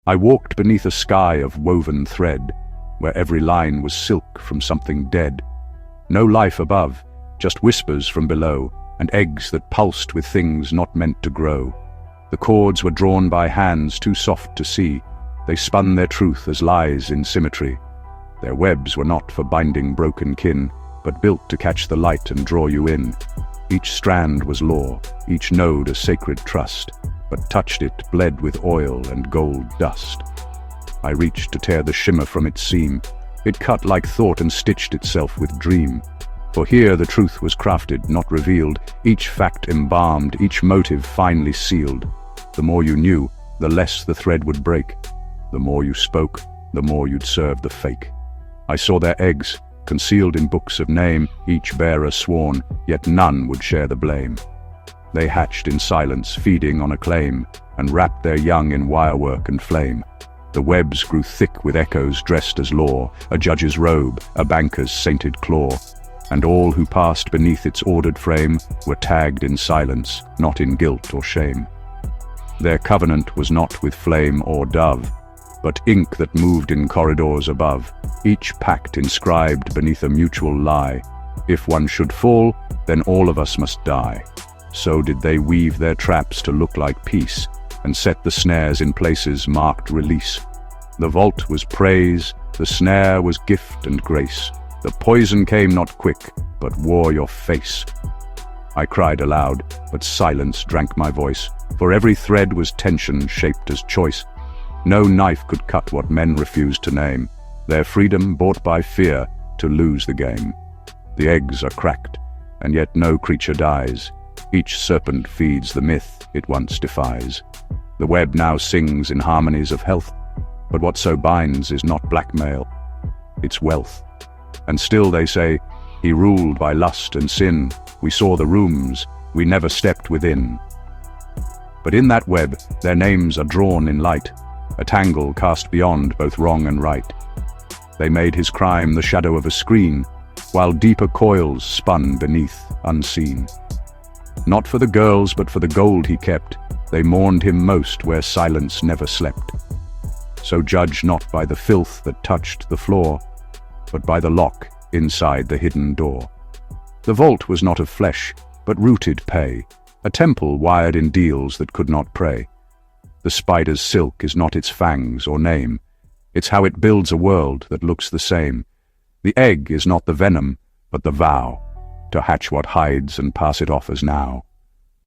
I walked beneath a sky of woven thread, where every line was silk from something dead. No life above, just whispers from below, and eggs that pulsed with things not meant to grow. The cords were drawn by hands too soft to see. They spun their truth as lies in symmetry. Their webs were not for binding broken kin, but built to catch the light and draw you in. Each strand was law, each node a sacred trust, but touched it bled with oil and gold dust. I reached to tear the shimmer from its seam. It cut like thought and stitched itself with dream. For here the truth was crafted, not revealed, each fact embalmed, each motive finely sealed. The more you knew, the less the thread would break. The more you spoke, the more you'd serve the fake. I saw their eggs, concealed in books of name, each bearer sworn, yet none would share the blame. They hatched in silence, feeding on a claim, and wrapped their young in wirework and flame. The webs grew thick with echoes dressed as law, a judge's robe, a banker's sainted claw. And all who passed beneath its ordered frame were tagged in silence, not in guilt or shame. Their covenant was not with flame or dove, but ink that moved in corridors above, each pact inscribed beneath a mutual lie. If one should fall, then all of us must die. So did they weave their traps to look like peace, and set the snares in places marked release. The vault was praise, the snare was gift and grace. The poison came not quick, but wore your face. I cried aloud, but silence drank my voice, for every thread was tension shaped as choice. No knife could cut what men refused to name, their freedom bought by fear to lose the game. The eggs are cracked, and yet no creature dies. Each serpent feeds the myth it once defies. The web now sings in harmonies of health, but what so binds is not blackmail, it's wealth. And still they say, he ruled by lust and sin. We saw the rooms, we never stepped within. But in that web, their names are drawn in light, a tangle cast beyond both wrong and right. They made his crime the shadow of a screen, while deeper coils spun beneath, unseen. Not for the girls, but for the gold he kept, they mourned him most where silence never slept. So judge not by the filth that touched the floor, but by the lock inside the hidden door. The vault was not of flesh, but rooted pay, a temple wired in deals that could not pray. The spider's silk is not its fangs or name, it's how it builds a world that looks the same. The egg is not the venom, but the vow, to hatch what hides and pass it off as now.